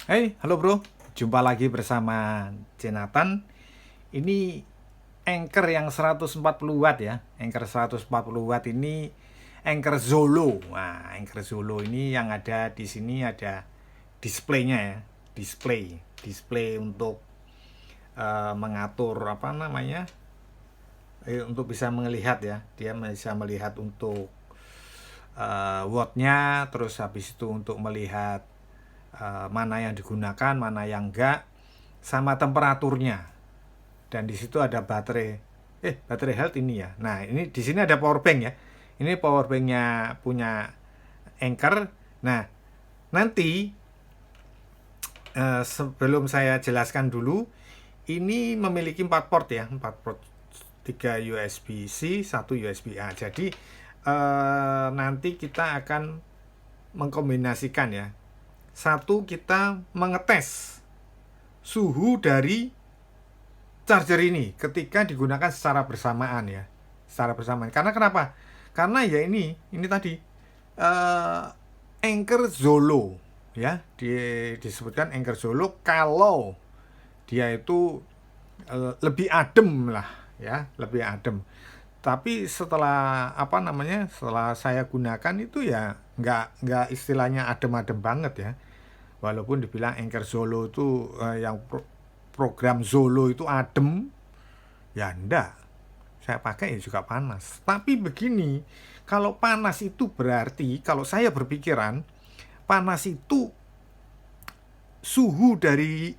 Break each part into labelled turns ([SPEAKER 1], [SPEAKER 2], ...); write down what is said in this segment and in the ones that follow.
[SPEAKER 1] Hey, halo bro. Jumpa lagi bersama Jonathan. Ini Anchor yang 140 watt ya. Anchor 140 watt ini Anchor Zolo. Nah, Anchor Zolo ini yang ada di sini ada displaynya ya. Display untuk mengatur apa namanya? Untuk bisa melihat ya. Dia bisa melihat untuk wattnya, terus habis itu untuk melihat mana yang digunakan, mana yang enggak, sama temperaturnya. Dan di situ ada baterai health ini ya. Nah, ini di sini ada power bank ya. Ini power banknya punya Anchor. Nah, nanti sebelum saya jelaskan dulu, ini memiliki 4 port ya, 4 port, 3 USB-C, 1 USB-A. Jadi nanti kita akan mengkombinasikan ya. Satu, kita mengetes suhu dari charger ini ketika digunakan secara bersamaan ya, secara bersamaan. Karena kenapa? Karena ya ini tadi Anchor Zolo ya, disebutkan Anchor Zolo kalau dia itu lebih adem lah ya, lebih adem. Tapi setelah apa namanya, setelah saya gunakan itu ya nggak istilahnya adem-adem banget ya. Walaupun dibilang Anchor Zolo itu yang program Zolo itu adem, ya enggak. Saya pakai ya juga panas. Tapi begini, kalau panas itu berarti, kalau saya berpikiran, panas itu suhu dari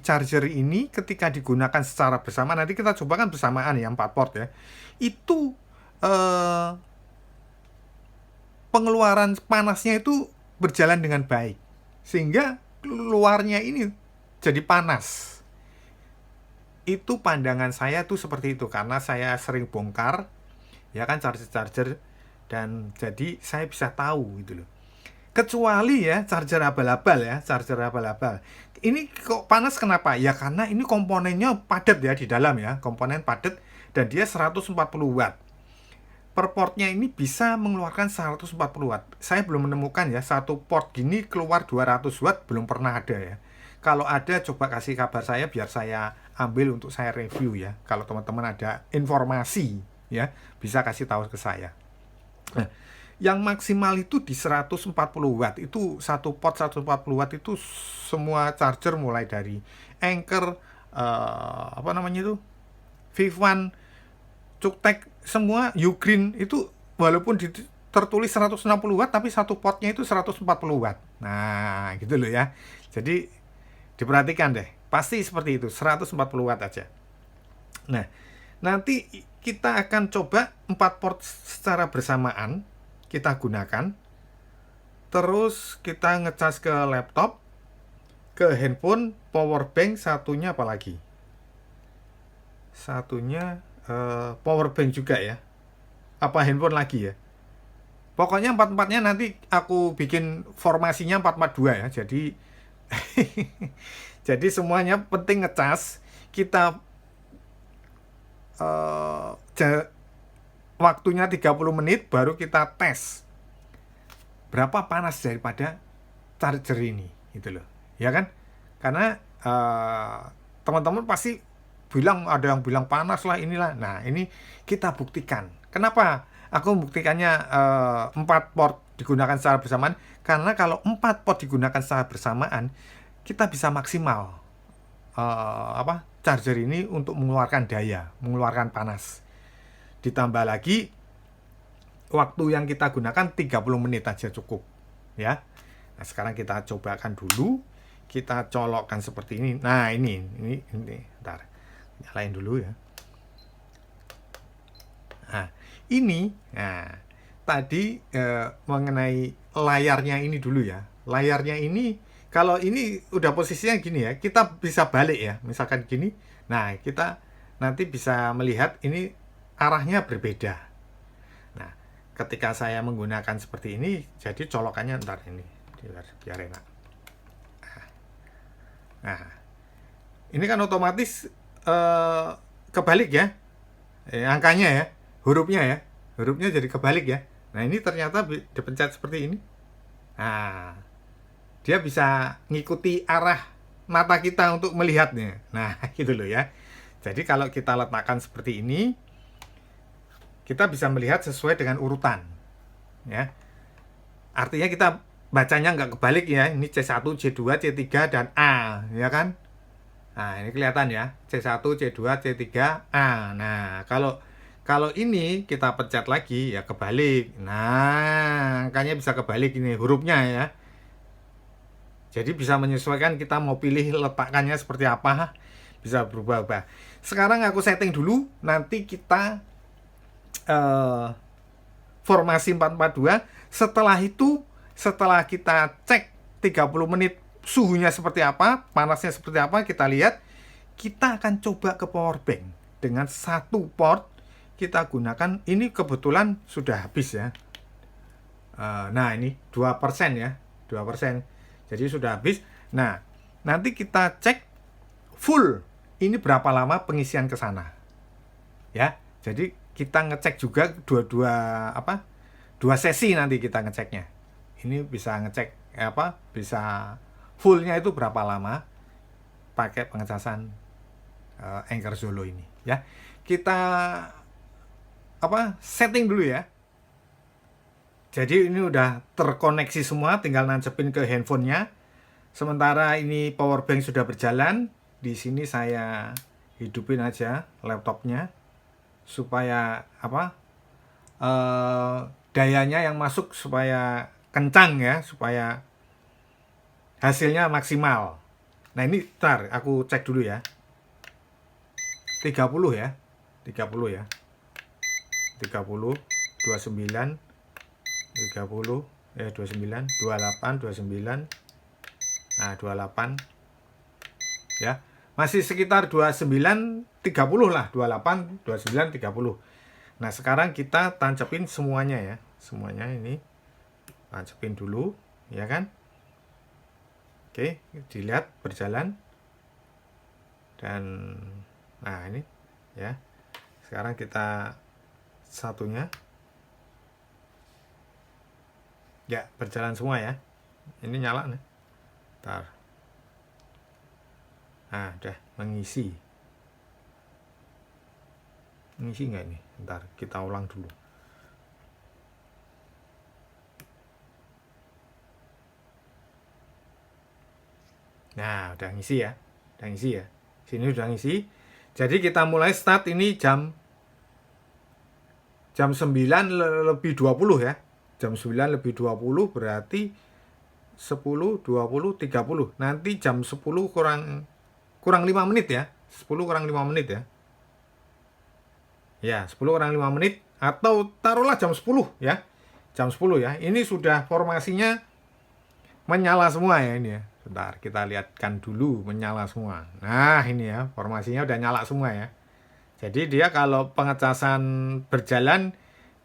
[SPEAKER 1] charger ini ketika digunakan secara bersamaan. Nanti kita coba kan bersamaan ya, 4 port ya. Itu eh, pengeluaran panasnya itu berjalan dengan baik. Sehingga luarnya ini jadi panas. Itu pandangan saya tuh seperti itu, karena saya sering bongkar ya kan charger-charger, dan jadi saya bisa tahu gitu loh. Kecuali ya charger abal-abal. Ini kok panas kenapa? Ya karena ini komponennya padat ya di dalam ya, komponen padat, dan dia 140 watt. Per portnya ini bisa mengeluarkan 140 watt. Saya belum menemukan ya satu port gini keluar 200 watt, belum pernah ada ya. Kalau ada coba kasih kabar saya biar saya ambil untuk saya review ya. Kalau teman-teman ada informasi ya, bisa kasih tahu ke saya. Nah, yang maksimal itu di 140 watt. Itu satu port 140 watt itu semua charger mulai dari Anchor apa namanya itu? V1, Cuktek, semua Ugreen itu walaupun tertulis 160 watt tapi satu portnya itu 140 watt. Nah, gitu loh ya. Jadi diperhatikan deh. Pasti seperti itu, 140 watt aja. Nah, nanti kita akan coba 4 port secara bersamaan kita gunakan. Terus kita ngecas ke laptop, ke handphone, power bank, satunya apa lagi? Satunya power bank juga ya. Apa handphone lagi ya? Pokoknya empat-empatnya nanti aku bikin formasinya 442 ya. Jadi jadi semuanya penting ngecas. Kita eh, waktunya 30 menit baru kita tes berapa panas daripada charger ini gitu loh. Ya kan? Karena teman-teman pasti bilang, ada yang bilang panas lah inilah. Nah, ini kita buktikan. Kenapa aku membuktikannya 4 port digunakan secara bersamaan? Karena kalau 4 port digunakan secara bersamaan, kita bisa maksimal charger ini untuk mengeluarkan daya, mengeluarkan panas. Ditambah lagi waktu yang kita gunakan 30 menit aja cukup ya. Nah, sekarang kita cobakan dulu. Kita colokkan seperti ini. Nah, ini. Bentar. Nyalain dulu ya. Nah, ini. Nah, tadi mengenai layarnya ini dulu ya. Layarnya ini, kalau ini udah posisinya gini ya, kita bisa balik ya. Misalkan gini. Nah, kita nanti bisa melihat ini arahnya berbeda. Nah, ketika saya menggunakan seperti ini, jadi colokannya ntar ini biar enak. Nah, ini kan otomatis kebalik ya, angkanya ya, hurufnya jadi kebalik ya. Nah, ini ternyata dipencet seperti ini. Nah, dia bisa ngikuti arah mata kita untuk melihatnya. Nah, gitu loh ya. Jadi kalau kita letakkan seperti ini, kita bisa melihat sesuai dengan urutan. Ya. Artinya kita bacanya nggak kebalik ya. Ini C1, C2, C3, dan A, ya kan? Nah, ini kelihatan ya. C1, C2, C3, A. Nah, kalau ini kita pencet lagi ya kebalik. Nah, angkanya bisa kebalik ini hurufnya ya. Jadi bisa menyesuaikan kita mau pilih letakannya seperti apa, bisa berubah-ubah. Sekarang aku setting dulu, nanti kita formasi 442. Setelah itu, setelah kita cek 30 menit suhunya seperti apa, panasnya seperti apa, kita lihat, kita akan coba ke power bank dengan satu port. Kita gunakan, ini kebetulan sudah habis ya. Nah, ini 2% ya, 2%. Jadi sudah habis. Nah, nanti kita cek full ini berapa lama pengisian ke sana. Ya. Jadi kita ngecek juga dua sesi nanti kita ngeceknya. Ini bisa ngecek bisa fullnya itu berapa lama pakai pengecasan Anchor Zolo ini ya. Kita setting dulu ya. Jadi ini udah terkoneksi semua, tinggal nancepin ke handphonenya. Sementara ini power bank sudah berjalan. Di sini saya hidupin aja laptopnya supaya dayanya yang masuk supaya kencang ya, supaya hasilnya maksimal. Nah ini ntar aku cek dulu ya. 30 ya. 30 ya. 30 29 29 28 29. Nah 28 ya, masih sekitar 29 30 lah, 28 29 30. Nah sekarang kita tancepin semuanya ya, semuanya ini tancepin dulu ya kan. Oke, dilihat berjalan. Dan nah ini ya, sekarang kita satunya ya berjalan semua ya. Ini nyala nih. Ntar. Nah, udah mengisi. Mengisi nggak ini? Ntar kita ulang dulu. Nah, udah ngisi ya. Udah ngisi ya. Sini udah ngisi. Jadi kita mulai start ini jam 9 lebih 20 ya. Jam 9 lebih 20 berarti 10, 20, 30. Nanti jam 10 kurang 5 menit ya. 10 kurang 5 menit ya. Ya, 10 kurang 5 menit atau taruhlah jam 10 ya. Jam 10 ya. Ini sudah formasinya menyala semua ya ini ya. Bentar, kita lihatkan dulu menyala semua. Nah, ini ya, formasinya udah nyala semua ya. Jadi dia kalau pengecasan berjalan,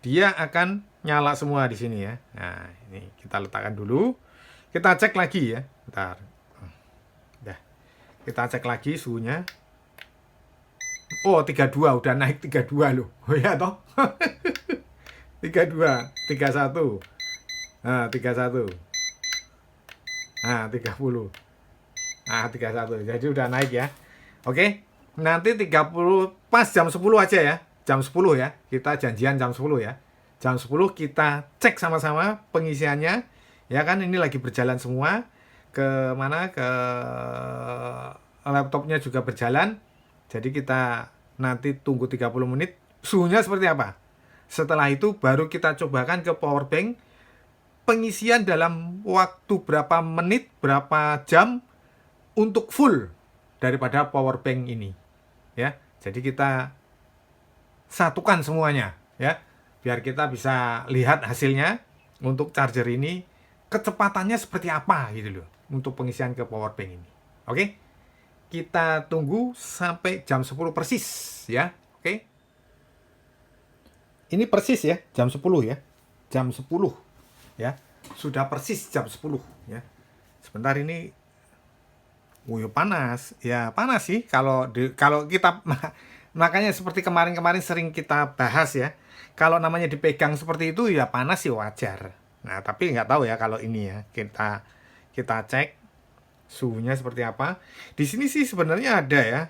[SPEAKER 1] dia akan nyala semua di sini ya. Nah, ini kita letakkan dulu. Kita cek lagi ya. Bentar. Udah. Kita cek lagi suhunya. Oh, 32 udah naik 32 loh. Oh ya toh. 32, 31. Nah, 31. Nah, 30. Nah, 31. Jadi udah naik ya. Oke. Nanti 30 pas jam 10 aja ya. Jam 10 ya. Kita janjian jam 10 ya. Jam 10 kita cek sama-sama pengisiannya. Ya kan ini lagi berjalan semua. Ke mana? Ke laptopnya juga berjalan. Jadi kita nanti tunggu 30 menit. Suhunya seperti apa? Setelah itu baru kita cobakan ke power bank. Pengisian dalam waktu berapa menit, berapa jam untuk full daripada power bank ini. Ya. Jadi kita satukan semuanya ya. Biar kita bisa lihat hasilnya untuk charger ini kecepatannya seperti apa gitu loh untuk pengisian ke power bank ini. Oke? Kita tunggu sampai jam 10 persis ya. Oke? Ini persis ya, jam 10 ya. Jam 10 ya. Sudah persis jam 10 ya. Sebentar ini panas. Ya, panas sih kalau kita makanya seperti kemarin-kemarin sering kita bahas ya. Kalau namanya dipegang seperti itu ya panas sih wajar. Nah, tapi nggak tahu ya kalau ini ya. kita cek suhunya seperti apa. Di sini sih sebenarnya ada ya,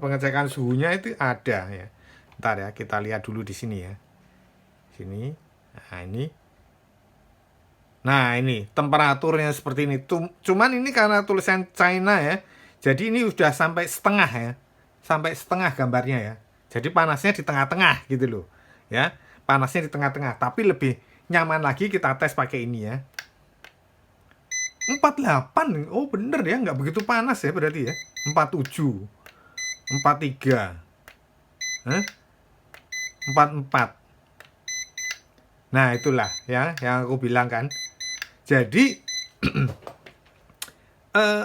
[SPEAKER 1] pengecekan suhunya itu ada ya. Ntar ya, kita lihat dulu di sini ya. Sini. Nah, ini. Nah, ini temperaturnya seperti ini. Cuman ini karena tulisan China ya. Jadi ini udah sampai setengah ya. Sampai setengah gambarnya ya. Jadi panasnya di tengah-tengah gitu loh. Ya, panasnya di tengah-tengah. Tapi lebih nyaman lagi kita tes pakai ini ya. 48. Oh, bener ya, nggak begitu panas ya berarti ya. 47. 43. Hah? 44. Nah, itulah ya yang aku bilang kan. Jadi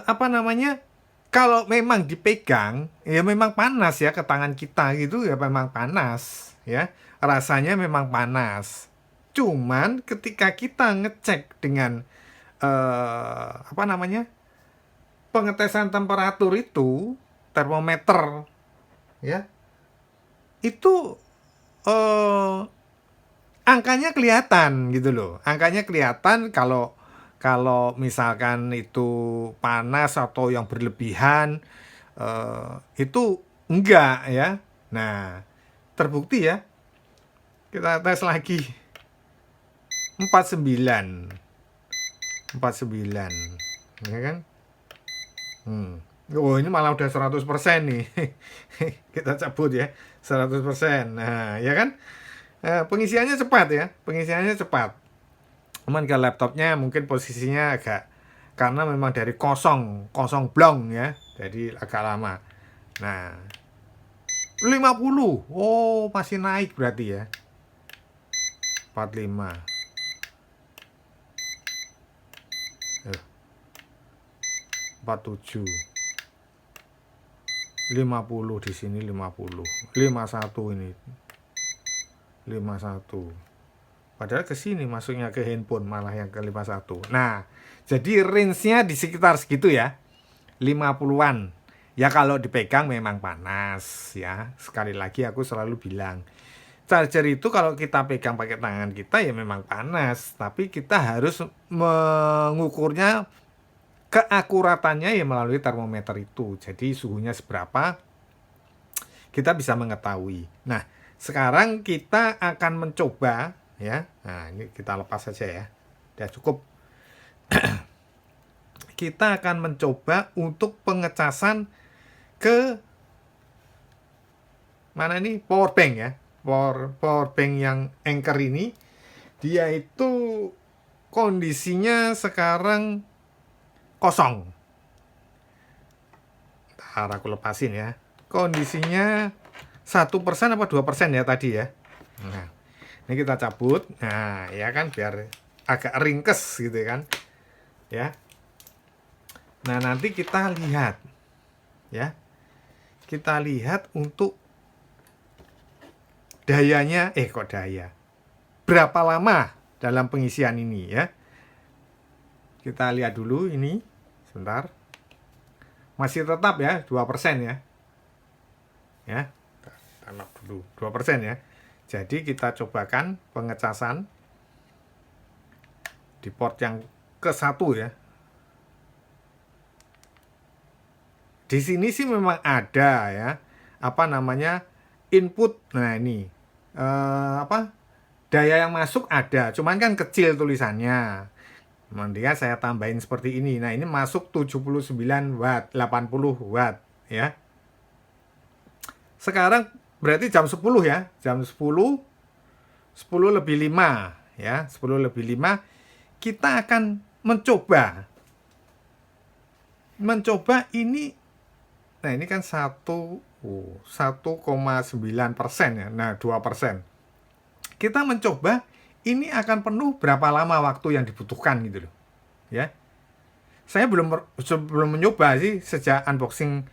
[SPEAKER 1] apa namanya? Kalau memang dipegang, ya memang panas ya ke tangan kita gitu ya, memang panas ya. Rasanya memang panas. Cuman ketika kita ngecek dengan apa namanya? Pengetesan temperatur itu, termometer ya. Itu angkanya kelihatan gitu loh. Angkanya kelihatan kalau misalkan itu panas atau yang berlebihan, itu enggak ya. Nah, terbukti ya. Kita tes lagi. 49. 49. Ya kan? Oh, ini malah udah 100% nih. Kita cabut ya. 100%. Nah, ya kan? Pengisiannya cepat ya. Pengisiannya cepat. Cuman ke laptopnya mungkin posisinya agak, karena memang dari kosong blong ya, jadi agak lama. Nah, 50. Oh, masih naik berarti ya. 45. 47. 50 di sini 50. 51 ini. 51. Padahal ke sini masuknya ke handphone malah yang ke 51. Nah, jadi range-nya di sekitar segitu ya. 50-an. Ya kalau dipegang memang panas ya. Sekali lagi aku selalu bilang, charger itu kalau kita pegang pakai tangan kita ya memang panas, tapi kita harus mengukurnya keakuratannya ya melalui termometer itu. Jadi suhunya seberapa kita bisa mengetahui. Nah, sekarang kita akan mencoba ya. Nah, ini kita lepas saja ya. Udah cukup. Kita akan mencoba untuk pengecasan ke mana ini? Power bank ya. Power bank yang Anker ini, dia itu kondisinya sekarang kosong. Ntar aku lepasin ya. Kondisinya 1% apa 2% ya tadi ya. Nah, ini kita cabut. Nah, ya kan, biar agak ringkes gitu kan. Ya. Nah, nanti kita lihat. Ya. Kita lihat untuk dayanya, kok daya. Berapa lama dalam pengisian ini ya. Kita lihat dulu ini. Sebentar. Masih tetap ya, 2% ya. Ya. Tanam dulu 2% ya. Jadi kita cobakan pengecasan di port yang ke-1 ya. Di sini sih memang ada ya, apa namanya, input. Nah, ini daya yang masuk ada, cuman kan kecil tulisannya. Mendingan saya tambahin seperti ini. Nah, ini masuk 79 watt, 80 watt ya. Sekarang berarti jam 10 ya. Jam 10 lebih 5 ya. 10 lebih 5 kita akan mencoba ini. Nah, ini kan 1,9% ya. Nah, 2%. Kita mencoba ini akan penuh berapa lama waktu yang dibutuhkan gitu loh. Ya. Saya belum mencoba sih sejak unboxing,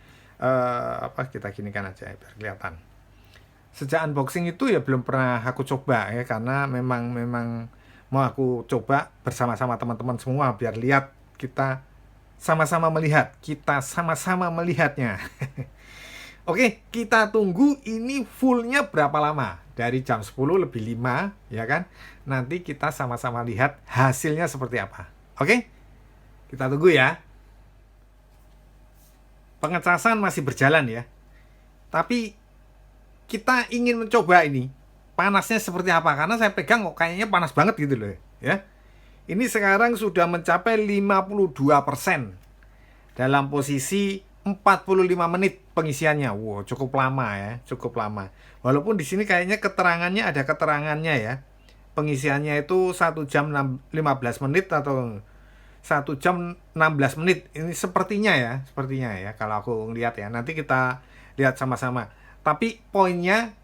[SPEAKER 1] kita ginikan aja biar kelihatan. Sejak unboxing itu ya belum pernah aku coba ya, karena memang mau aku coba bersama-sama teman-teman semua biar lihat, kita sama-sama melihatnya. Oke, kita tunggu ini fullnya berapa lama. Dari jam 10 lebih 5 ya kan. Nanti kita sama-sama lihat hasilnya seperti apa. Oke, Kita tunggu ya. Pengecasan masih berjalan ya. Tapi kita ingin mencoba ini panasnya seperti apa, karena saya pegang kok kayaknya panas banget gitu loh ya. Ini sekarang sudah mencapai 52% dalam posisi 45 menit pengisiannya. Wow, cukup lama ya, cukup lama. Walaupun di sini kayaknya keterangannya ada keterangannya ya. Pengisiannya itu 1 jam 15 menit atau 1 jam 16 menit. Ini sepertinya ya kalau aku ngeliat ya. Nanti kita lihat sama-sama. Tapi poinnya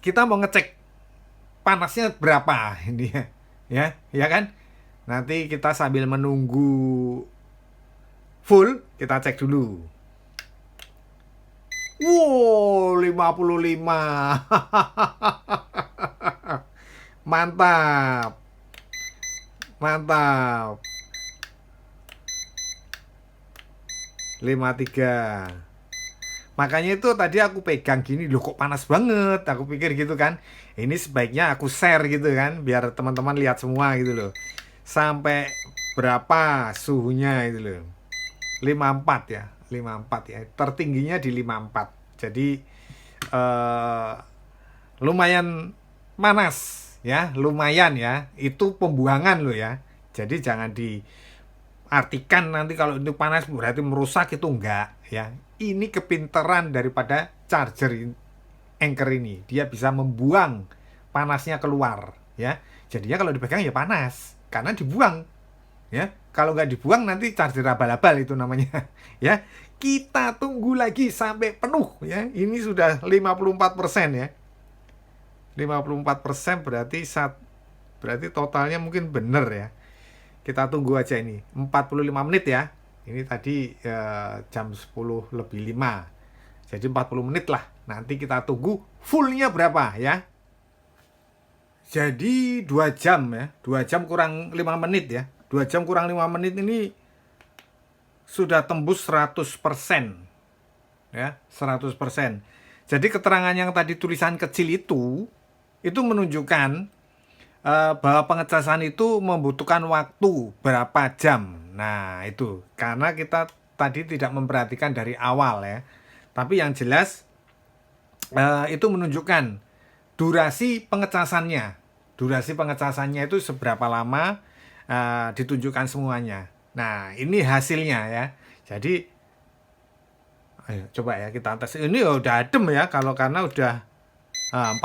[SPEAKER 1] kita mau ngecek panasnya berapa ini ya kan. Nanti kita sambil menunggu full, kita cek dulu. Wow, 55. Mantap. Mantap. 53. Makanya itu tadi aku pegang gini, loh kok panas banget. Aku pikir gitu kan. Ini sebaiknya aku share gitu kan, biar teman-teman lihat semua gitu loh. Sampai berapa suhunya itu loh. 54 ya, 54 ya. Tertingginya di 54. Jadi lumayan panas ya, lumayan ya. Itu pembuangan loh ya. Jadi jangan diartikan nanti kalau itu panas berarti merusak, itu enggak ya. Ini kepintaran daripada charger Anker ini. Dia bisa membuang panasnya keluar ya. Jadinya kalau dipegang ya panas karena dibuang ya. Kalau nggak dibuang nanti charger abal-abal itu namanya ya. Kita tunggu lagi sampai penuh ya. Ini sudah 54% ya. 54% berarti totalnya mungkin bener ya. Kita tunggu aja ini 45 menit ya. Ini tadi jam 10 lebih 5. Jadi 40 menit lah. Nanti kita tunggu fullnya berapa ya. Jadi 2 jam ya. 2 jam kurang 5 menit ya. 2 jam kurang 5 menit ini sudah tembus 100% ya, 100%. Jadi keterangan yang tadi tulisan kecil itu menunjukkan bahwa pengecasan itu membutuhkan waktu berapa jam. Nah itu karena kita tadi tidak memperhatikan dari awal ya. Tapi yang jelas itu menunjukkan durasi pengecasannya. Durasi pengecasannya itu seberapa lama, ditunjukkan semuanya. Nah ini hasilnya ya. Jadi ayo coba ya kita tes. Ini udah adem ya, kalau karena udah 40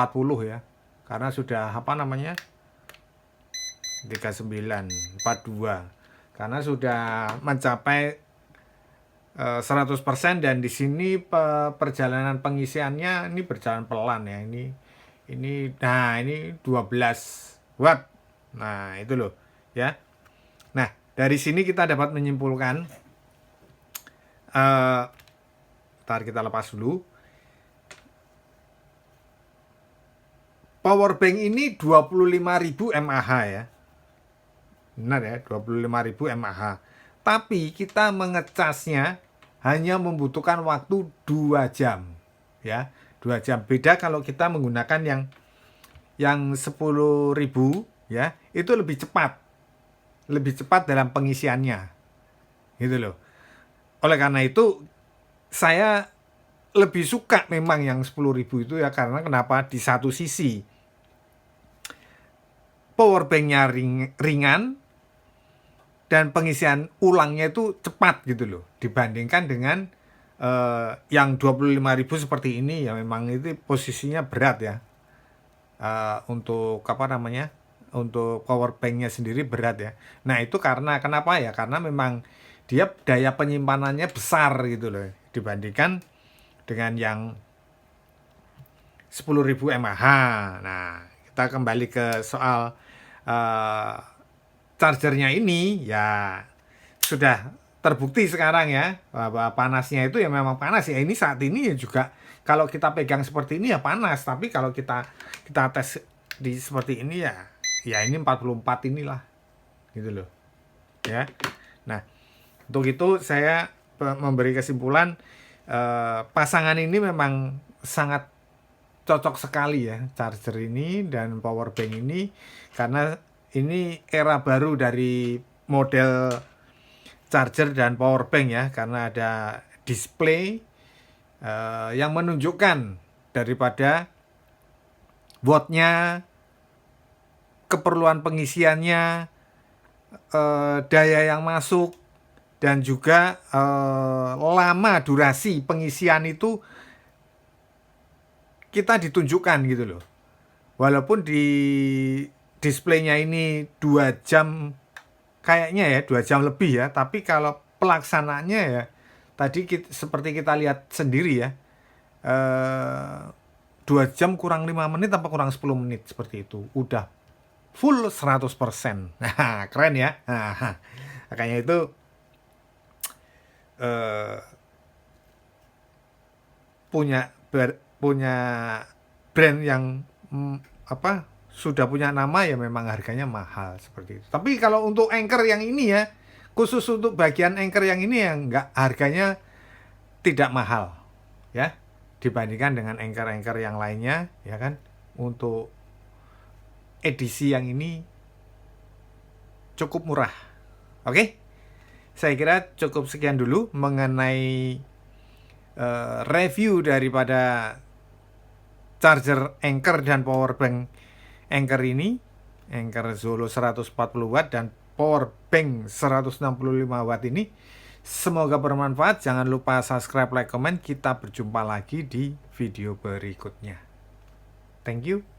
[SPEAKER 1] ya. Karena sudah apa namanya 39, 42. Karena sudah mencapai 100%. Dan di sini perjalanan pengisiannya ini berjalan pelan ya. Ini 12 watt. Nah itu loh ya. Nah dari sini kita dapat menyimpulkan, ntar kita lepas dulu. Power bank ini 25.000 mAh ya. Benar ya, 25.000 mAh. Tapi kita mengecasnya hanya membutuhkan waktu 2 jam ya. 2 jam. Beda kalau kita menggunakan yang 10.000 ya, itu lebih cepat. Lebih cepat dalam pengisiannya. Gitu loh. Oleh karena itu saya lebih suka memang yang 10.000 itu ya, karena kenapa? Di satu sisi power banknya ringan dan pengisian ulangnya itu cepat gitu loh, dibandingkan dengan yang 25.000 seperti ini ya. Memang itu posisinya berat ya, untuk apa namanya, untuk power banknya sendiri berat ya. Nah itu karena kenapa ya, karena memang dia daya penyimpanannya besar gitu loh, dibandingkan dengan yang 10.000 mAh. Nah kita kembali ke soal chargernya ini ya. Sudah terbukti sekarang ya bahwa panasnya itu ya memang panas ya. Ini saat ini ya juga kalau kita pegang seperti ini ya panas, tapi kalau kita tes di seperti ini ya ini 44 inilah gitu loh ya. Nah untuk itu saya memberi kesimpulan, pasangan ini memang sangat cocok sekali ya, charger ini dan power bank ini, karena ini era baru dari model charger dan power bank ya, karena ada display yang menunjukkan daripada wattnya, keperluan pengisiannya, daya yang masuk, dan juga lama durasi pengisian itu kita ditunjukkan gitu loh. Walaupun di displaynya ini 2 jam, kayaknya ya 2 jam lebih ya, tapi kalau pelaksananya ya tadi seperti kita lihat sendiri ya, 2 jam kurang 5 menit apa kurang 10 menit seperti itu, udah full 100%. Nah, keren ya. Nah, makanya itu punya brand yang sudah punya nama ya, memang harganya mahal seperti itu. Tapi kalau untuk Anchor yang ini ya, khusus untuk bagian Anchor yang ini ya, harganya tidak mahal ya, dibandingkan dengan Anchor yang lainnya ya kan. Untuk edisi yang ini cukup murah. Oke, saya kira cukup sekian dulu mengenai review daripada charger Anchor dan power bank Anchor ini, Anchor Zolo 140 watt dan power bank 165 watt ini. Semoga bermanfaat. Jangan lupa subscribe, like, komen. Kita berjumpa lagi di video berikutnya. Thank you.